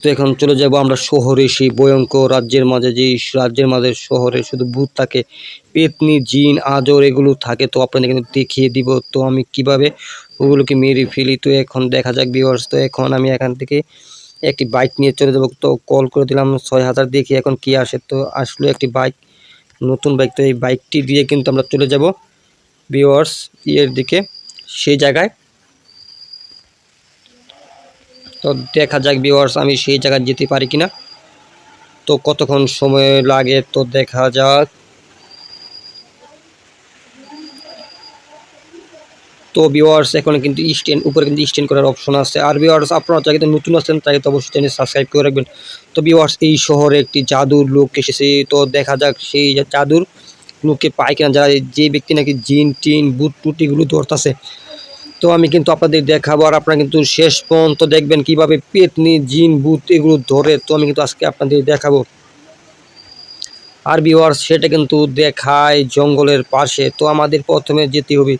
তো এখন চলে যাব আমরা শহরে, সেই ভয়ঙ্কর রাজ্যের মাঝে, যেই রাজ্যের মাঝে শহরে শুধু ভূত থাকে, পেতনি, জিন, আজর এগুলো থাকে। তো আপনাদের কিন্তু দেখিয়ে দিব তো আমি কিভাবে ওগুলোকে মেরে ফেলি। তো এখন দেখা যাক ভিউয়ার্স। তো এখন আমি এখান থেকে একটি বাইক নিয়ে চলে যাব। তো কল করে দিলাম ৬,০০০, দেখি এখন কি আসে। তো আসলে একটি বাইক, নতুন বাইক। তো এই বাইকটি দিয়ে কিন্তু আমরা চলে যাব ভিউয়ার্স ইয়ের দিকে, সেই জায়গায়। তো দেখা যাক ভিউয়ার্স আমি সেই জায়গায় যেতে পারি কিনা, তো কতক্ষণ সময় লাগে তো দেখা যাক। তো ভিউয়ার্স এখন কিন্তু স্ট্যান্ড উপরে কিন্তু স্ট্যান্ড করার অপশন আছে। আর ভিউয়ার্স আপনারা যারা নতুন আছেন তাই তো অবশ্যই চ্যানেল সাবস্ক্রাইব করে রাখবেন। তো ভিউয়ার্স এই শহরে একটি জাদুর লোক এসেছে। তো দেখা যাক সেই জাদুর লোককে পায় কিনা, যারা যে ব্যক্তি নাকি জিন টিন ভূত টুট এগুলো ধরতেছে। তো আমি কিন্তু আপনাদের দেখাবো, আর আপনারা কিন্তু শেষ পর্যন্ত দেখবেন কিভাবে পেতনি, জিন, ভূত এগুলো ধরে। তো আমি কিন্তু আজকে আপনাদের দেখাবো। আর ভিউয়ার্স সেটা কিন্তু দেখায় জঙ্গলের পাশে। তো আমাদের প্রথমে যেতে হবে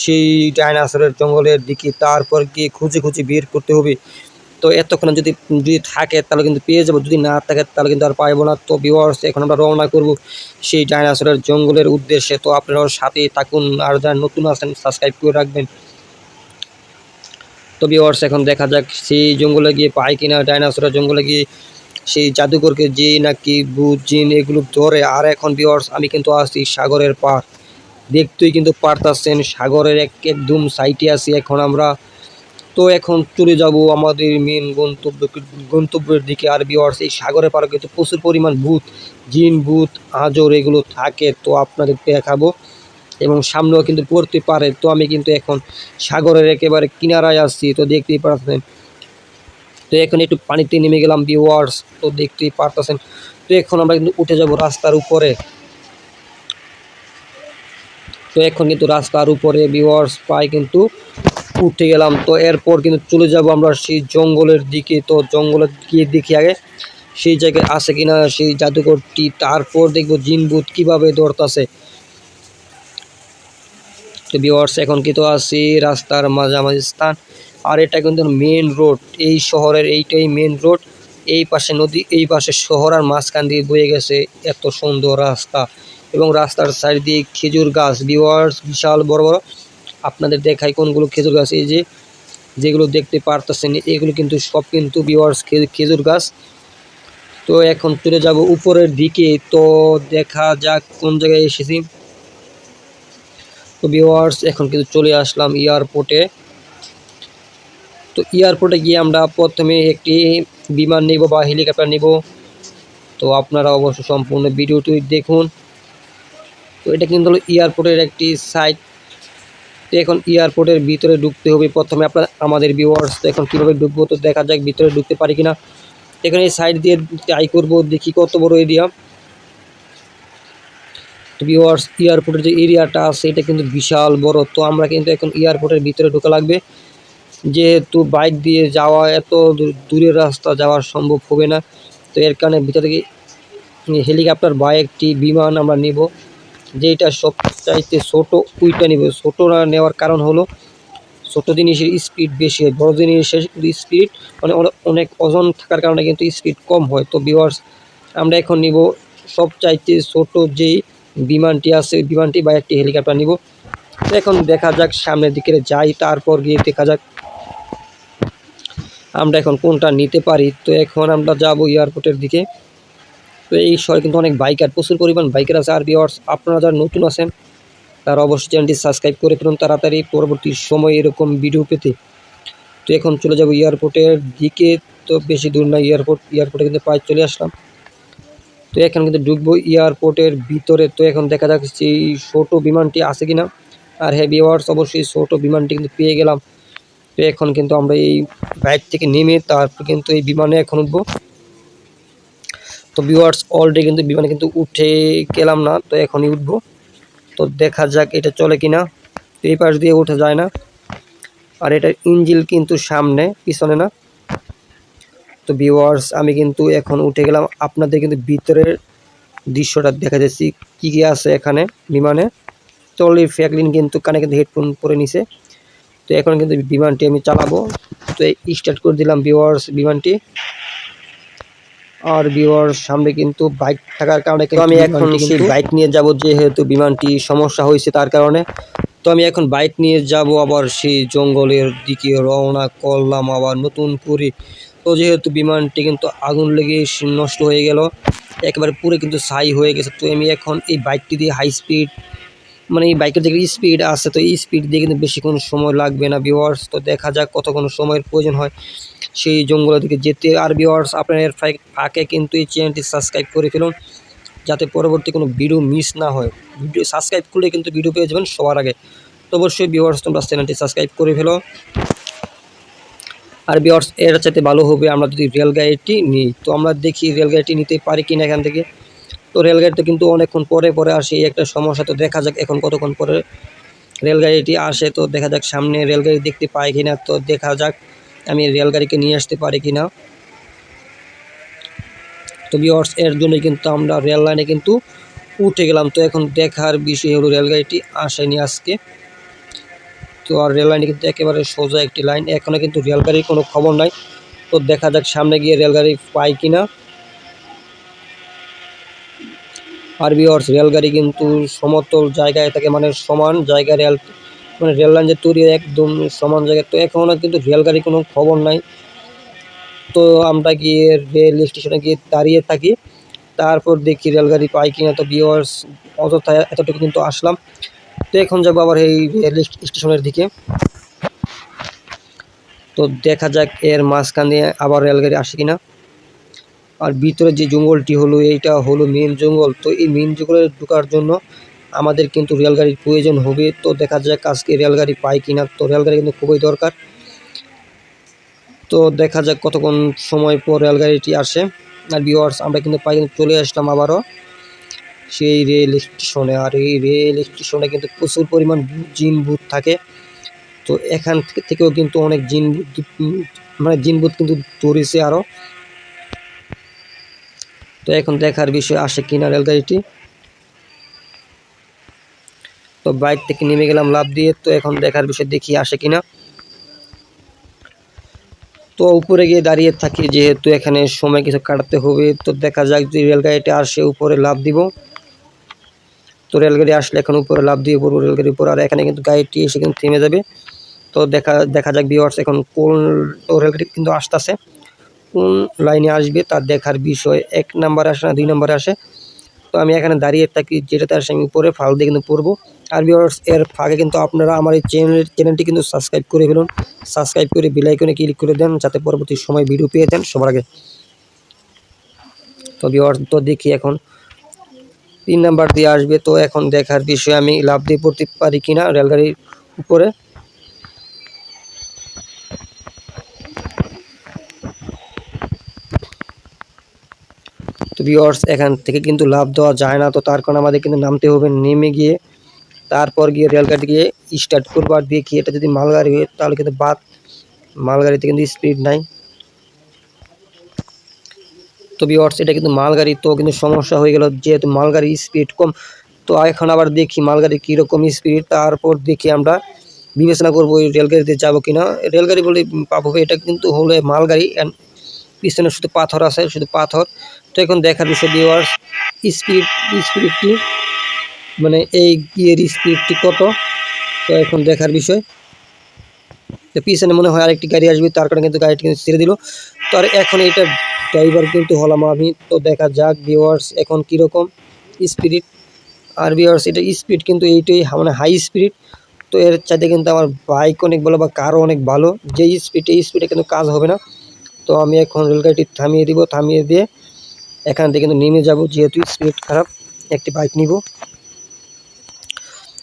সেই ডাইনোসরের জঙ্গলের দিকে, তারপর গিয়ে খুঁজে খুঁজে বের করতে হবে। তো এতক্ষণে যদি থাকে তাহলে কিন্তু পেয়ে যাবো, যদি না থাকে তাহলে কিন্তু আর পাইবো না। তো ভিউয়ার্স এখন আমরা রওনা করব সেই ডাইনোসরের জঙ্গলের উদ্দেশ্যে। তো আপনারাও সাথে থাকুন, আর যারা নতুন আছেন সাবস্ক্রাইব করে রাখবেন। তো ভিউয়ার্স এখন দেখা যাক সেই জঙ্গলে গিয়ে পাই কিনা, ডাইনোসরের জঙ্গলে গিয়ে সেই জাদুঘরকে যে নাকি ভূত জিন এগুলো ধরে। আর এখন ভিউয়ার্স আমি কিন্তু আসছি সাগরের পার, দেখতেই কিন্তু পারতাছেন সাগরের একদম সাইটে আছি এখন আমরা। তো এখন চলে যাব আমাদের মেন গন্তব্যের দিকে। আর ভিউয়ার্স এই সাগরের পাড়ে কিন্তু প্রচুর পরিমাণ ভূত, জিন, ভূত, আজর এগুলো থাকে। তো আপনাদের দেখাবো, এবং সামনেও কিন্তু পড়তে পারে। তো আমি কিন্তু এখন সাগরের একেবারে কিনারায় আসছি, তো দেখতেই পাচ্ছেন। তো এখন একটু পানিতে নেমে গেলাম ভিউয়ার্স, তো দেখতেই পারতেছেন। তো এখন আমরা কিন্তু উঠে যাব রাস্তার উপরে। তো এখন কিন্তু রাস্তার উপরে ভিউয়ার্স পাই কিন্তু উঠে গেলাম। তো এরপর কিন্তু চলে যাব আমরা সেই জঙ্গলের দিকে। তো জঙ্গলে গিয়ে দেখি আগে সেই জায়গায় আছে কিনা সেই জাদুঘরটি, তারপর দেখবো জিন ভূত কীভাবে ধরতেছে। তো ভিউয়ার্স এখন কিন্তু আছি রাস্তার মাঝামাঝি স্থান, আর এটা কিন্তু মেন রোড, এই শহরের এইটাই মেন রোড। এই পাশে নদী, এই পাশে শহর, আর মাঝখান দিয়ে বয়ে গেছে এত সুন্দর রাস্তা, এবং রাস্তার সাইড দিয়ে খেজুর গাছ ভিউয়ার্স বিশাল বড় বড়। আপনাদের দেখাই কোনগুলো খেজুর গাছ, এই যে যেগুলো দেখতে পারতেছেন এগুলো কিন্তু সব কিন্তু ভিউয়ার্স খেজুর গাছ। তো এখন চলে যাব উপরের দিকে, তো দেখা যাক কোন জায়গায় এসেছি। তো ভিউয়ার্স এখন কিন্তু চলে আসলাম এয়ারপোর্টে। তো এয়ারপোর্টে গিয়ে আমরা প্রথমে একটি বিমান নেব বা হেলিকপ্টার নেব। তো আপনারা অবশ্যই সম্পূর্ণ ভিডিওটি দেখুন। তো এটা কিন্তু হলো এয়ারপোর্টের একটি সাইট। তো এখন এয়ারপোর্টের ভিতরে ঢুকতে হবে প্রথমে আমাদের ভিউয়ার্স। তো এখন কীভাবে ঢুকবো, তো দেখা যাক ভিতরে ঢুকতে পারি কিনা। এখানে এই সাইড দিয়ে ট্রাই করবো, দেখি কত বড় এরিয়া। তো ভিউয়ার্স এয়ারপোর্টের যে এরিয়াটা আছে এটা কিন্তু বিশাল বড়। তো আমরা কিন্তু এখন এয়ারপোর্টের ভিতরে ঢোকা লাগবে, যেহেতু বাইক দিয়ে যাওয়া এত দূরের রাস্তা যাওয়া সম্ভব হবে না। তো এর কারণে ভিতরে থেকে হেলিকপ্টার বা একটি বিমান আমরা নেব, যেটা সবচাইতে ছোটো ওইটা নেব। ছোটো না নেওয়ার কারণ হলো ছোটো জিনিসের স্পিড বেশি হয়, বড়ো জিনিসের স্পিড মানে অনেক ওজন থাকার কারণে কিন্তু স্পিড কম হয়। তো ভিউয়ার্স আমরা এখন নিব সবচাইতে ছোটো যেই বিমানটি আছে বিমানটি বা একটি হেলিকপ্টার নিব। তো এখন দেখা যাক সামনের দিকে যাই, তারপর গিয়ে দেখা যাক আমরা এখন কোনটা নিতে পারি। তো এখন আমরা যাব এয়ারপোর্টের দিকে। তো এই শহরে কিন্তু অনেক বাইকার, প্রচুর পরিমাণ বাইকার আছে। আর ভিউয়ার্স আপনারা যারা নতুন আছেন তারা অবশ্যই চ্যানেলটি সাবস্ক্রাইব করে ফেলুন তাড়াতাড়ি পরবর্তী সময় এরকম ভিডিও পেতে। তো এখন চলে যাব এয়ারপোর্টের দিকে। তো বেশি দূর না এয়ারপোর্টে কিন্তু প্রায় চলে আসলাম। তো এখন কিন্তু ঢুকবো এয়ারপোর্টের ভিতরে। তো এখন দেখা যাক এই ছোটো বিমানটি আছে কিনা। আর হ্যাঁ ভিউয়ার্স অবশ্যই ছোটো বিমানটি কিন্তু পেয়ে গেলাম। তো এখন কিন্তু আমরা এই বাইক থেকে নেমে তারপর কিন্তু এই বিমানে এখন উঠবো। তো ভিউয়ার্স অলরেডি কিন্তু বিমানে কিন্তু উঠে গেলাম না, তো এখনই উঠবো। তো দেখা যাক এটা চলে কিনা। তো এই পাশ দিয়ে উঠে যায় না, আর এটার ইঞ্জিন কিন্তু সামনে, পিছনে না। তো ভিউয়ার্স আমি কিন্তু এখন উঠে গেলাম, আপনাদের কিন্তু ভিতরের দৃশ্যটা দেখা যাচ্ছে কী কী আছে এখানে বিমানে। তো অলরেডি ফ্র্যাঙ্কলিন কিন্তু কানে কিন্তু হেডফোন পরে নিছে। তো এখন কিন্তু বিমানটি আমি চালাবো। তো স্টার্ট করে দিলাম ভিউয়ার্স বিমানটি। আর ভিউয়ার্স সামনে কিন্তু বাইক থাকার কারণে কিন্তু আমি এখন সেই বাইক নিয়ে যাব, যেহেতু বিমানটি সমস্যা হয়েছে তার কারণে। তো আমি এখন বাইক নিয়ে যাব, আবার সেই জঙ্গলের দিকে রওনা করলাম আবার নতুন করে। তো যেহেতু বিমানটি কিন্তু আগুন লেগে নষ্ট হয়ে গেল, একেবারে পুরো কিন্তু ছাই হয়ে গেছে। তো আমি এখন এই বাইকটি দিয়ে হাই স্পিড, মানে এই বাইকের যে স্পিড আছে, তো এই স্পিড দিয়ে কিন্তু বেশিক্ষণ সময় লাগবে না ভিউয়ার্স। তো দেখা যাক কতক্ষণ সময়ের প্রয়োজন হয় সেই জঙ্গলের দিকে যেতে। আর ভিউয়ার্স আপনার ফাঁকে কিন্তু এই চ্যানেলটি সাবস্ক্রাইব করে ফেলুন, যাতে পরবর্তী কোনো ভিডিও মিস না হয়। ভিডিও সাবস্ক্রাইব করলে কিন্তু ভিডিও পেয়ে যাবেন সবার আগে। তো অবশ্যই ভিউয়ার্স তোমরা চ্যানেলটি সাবস্ক্রাইব করে ফেলো। আর ভিউয়ার্স এর চাইতে ভালো হবে আমরা যদি রেলগাড়িটি নিই। তো আমরা দেখি রেলগাড়িটি নিতে পারি কিনা এখান থেকে। তো রেলগাড়িতে কিন্তু অনেকক্ষণ পরে আসে, এই একটা সমস্যা। তো দেখা যাক এখন কতক্ষণ পরে রেলগাড়িটি আসে। তো দেখা যাক সামনে রেলগাড়ি দেখতে পাই কিনা। তো দেখা যাক আমি রেলগাড়িকে নিয়ে আসতে পারি কিনা। তো ভিউয়ার্স এর জন্য কিন্তু আমরা রেল লাইনে কিন্তু উঠে গেলাম। তো এখন দেখার বিষয় হলো রেলগাড়িটি আসেনি আজকে। তো আর রেল লাইনে কিন্তু একেবারে সোজা একটি লাইন, এখনও কিন্তু রেলগাড়ির কোনো খবর নাই। তো দেখা যাক সামনে গিয়ে রেলগাড়ি পাই কিনা। আর ভিউয়ার্স রেলগাড়ি কিন্তু সমতল জায়গায় থাকে, মানে সমান জায়গায় রেল, মানে রেল লাইন যে তৈরি একদম সমান জায়গায়। তো এখনও কিন্তু রেলগাড়ির কোনো খবর নাই। তো আমরা গিয়ে রেল স্টেশনে গিয়ে দাঁড়িয়ে থাকি, তারপর দেখি রেলগাড়ি পাই কিনা। তো ভিউয়ার্স অযথায় এতটুকু কিন্তু আসলাম। তো এখন যাবো আবার এই রেল স্টেশনের দিকে। তো দেখা যাক এর মাঝখান দিয়ে আবার রেলগাড়ি আসে কিনা। আর ভিতরে যে জঙ্গলটি হলো, এইটা হলো মেন জঙ্গল। তো এই মেন জঙ্গলে ঢোকার জন্য আমাদের কিন্তু রেলগাড়ির প্রয়োজন হবে। তো দেখা যাক আজকে রেলগাড়ি পাই কিনা। তো রেলগাড়ি কিন্তু খুবই দরকার। তো দেখা যাক কতক্ষণ সময় পর রেলগাড়িটি আসে। আর ভিউয়ার্স আমরা কিন্তু চলে আসলাম আবারও সেই রেল স্টেশনে। আর এই রেল স্টেশনে কিন্তু প্রচুর পরিমাণ জিন বুথ থাকে। তো এখান থেকেও কিন্তু অনেক জিন বুথ কিন্তু ধরেছে আরও। তো এখন দেখার বিষয় আসে কিনা রেলগাড়িটি। তো বাইক থেকে নেমে গেলাম লাফ দিয়ে। তো এখন দেখার বিষয় দেখি আসে কিনা। তো উপরে গিয়ে দাঁড়িয়ে থাকি, যেহেতু এখানে সময় কিছু কাটাতে হবে। তো দেখা যাক যদি রেলগাড়িটা আসে উপরে লাফ দিব। তো রেলগাড়ি আসলে এখন উপরে লাফ দিয়ে পড়বো রেলগাড়ির উপর। আর এখানে কিন্তু গাড়িটি এসে কিন্তু থেমে যাবে। তো দেখা যাক ভিউয়ার্স এখন কোন, তো রেলগাড়ি কিন্তু আসতেছে, কোন লাইনে আসবে তার দেখার বিষয়। 1 নম্বরে আসে না 2 নম্বরে আসে। তো আমি এখানে দাঁড়িয়ে থাকি, যেটাতে আসে আমি উপরে ফাল দিয়ে কিন্তু পড়বো। আর ভিউয়ার্স এর ফাঁকে কিন্তু আপনারা আমার এই চ্যানেলটি কিন্তু সাবস্ক্রাইব করে ফেলুন। সাবস্ক্রাইব করে বেল আইকনে ক্লিক করে দেন, যাতে পরবর্তী সময় ভিডিও পেয়ে যান সবার আগে। তো ভিউয়ার্স তো দেখি এখন 3 নাম্বার দিয়ে আসবে। তো এখন দেখার বিষয় আমি লাফ দিয়ে পড়তে পারি কিনা রেলগাড়ির উপরে। তো ভিউয়ার্স এখান থেকে কিন্তু লাফ দেওয়া যায় না। তো তার কারণে আমাদের কিন্তু নামতে হবে, নেমে গিয়ে তারপর গিয়ে রেলগাড়ি গিয়ে স্টার্ট করবো। আর দেখি এটা যদি মালগাড়ি হয় তাহলে কিন্তু বাদ, মালগাড়িতে কিন্তু স্পিড নাই। তো ভিউয়ার্স এটা কিন্তু মালগাড়ি, তো কিন্তু সমস্যা হয়ে গেল যেহেতু মালগাড়ির স্পিড কম। তো এখন আবার দেখি মালগাড়ি কীরকম স্পিড, তারপর দেখি আমরা বিবেচনা করবো ওই রেলগাড়িতে যাবো কিনা। রেলগাড়ি বলে পাবো, এটা কিন্তু হলো মালগাড়ি, অ্যান্ড পিছনে শুধু পাথর আছে, শুধু পাথর। তো এখন দেখার বিষয় ভিউয়ার্স স্পিডটি, মানে এই গিয়ের স্পিডটি কত। তো এখন দেখার বিষয়। তো পিছনে মনে হয় আরেকটি গাড়ি আসবে, তার কারণে কিন্তু গাড়িটি কিন্তু ছেড়ে দিল। তো আর এখন এটা ড্রাইভার কিন্তু হলাম আমি। তো দেখা যাক ভিউয়ার্স এখন কীরকম স্পিড। আর ভিউয়ার্স এটা স্পিড কিন্তু এইটাই, মানে হাই স্পিড। তো এর চাইতে কিন্তু আমার বাইক অনেক ভালো বা কারও অনেক ভালো। যে স্পিডে, এই স্পিডে কিন্তু কাজ হবে না। তো আমি এখন রেলগাড়িটি থামিয়ে দিব, থামিয়ে দিয়ে এখান থেকে কিন্তু নেমে যাব, যেহেতু স্পিড খারাপ। একটি বাইক নিব।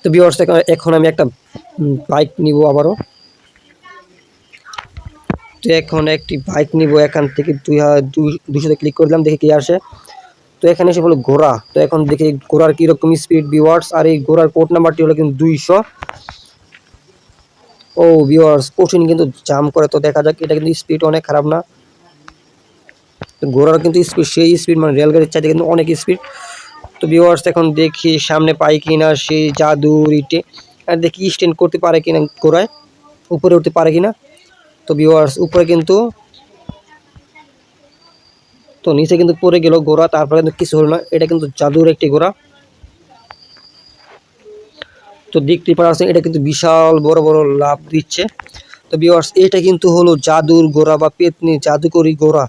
তো ভিউয়ার্স এখন আমি একটা বাইক নিব আবারও। তো এখন একটি বাইক নিব, এখান থেকে 200-তে ক্লিক করলাম, দেখি কি আসে। তো এখানে এসে হলো ঘোড়া। তো এখন দেখি ঘোড়ার কীরকম স্পিড ভিউয়ার্স। আর এই ঘোড়ার কোড নাম্বারটি হলো কিন্তু 200। ও ভিউয়ার্স কঠিন কিন্তু জাম করে। তো দেখা যাক, এটা কিন্তু স্পিড অনেক খারাপ না। তো ঘোড়ার কিন্তু স্পিড, সেই স্পিড মানে রেলগাড়ির চাইতে কিন্তু অনেক স্পিড। তো ভিউয়ার্স এখন দেখি সামনে পাই কিনা সেই জাদুর ইটে। আর দেখি স্ট্যান্ড করতে পারে কিনা ঘোড়ায়, উপরে উঠতে পারে কিনা। তো ভিউয়ার্স উপরে কিন্তু, তো নিচে কিন্তু পড়ে গেল গোড়া, তারপরে কিন্তু কিছু হলো না। এটা কিন্তু জাদুর একটি গোড়া। তো দেখতে পাচ্ছেন এটা কিন্তু বিশাল বড় বড় লাভ দিচ্ছে। তো ভিউয়ার্স এটা কিন্তু হলো জাদুর গোড়া বা পেতনি জাদুকরি গোড়া।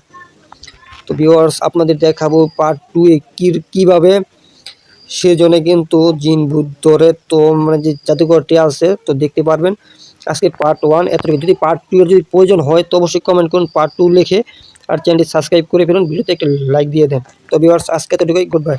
তো ভিউয়ার্স আপনাদের দেখাবো পার্ট 2 এ কীভাবে সেজন্য কিন্তু জিন ভূত ধরে, তো মানে যে জাদুঘরটি আছে তো দেখতে পারবেন। আজকে পার্ট 1 এতটুকু। যদি পার্ট 2 এর যদি প্রয়োজন হয় তো অবশ্যই কমেন্ট করুন পার্ট 2 লিখে, আর চ্যানেলটি সাবস্ক্রাইব করে ফেলুন, ভিডিওতে একটা লাইক দিয়ে দেন। তো ভিউয়ার্স আজকে এতটুকুই, গুড বাই।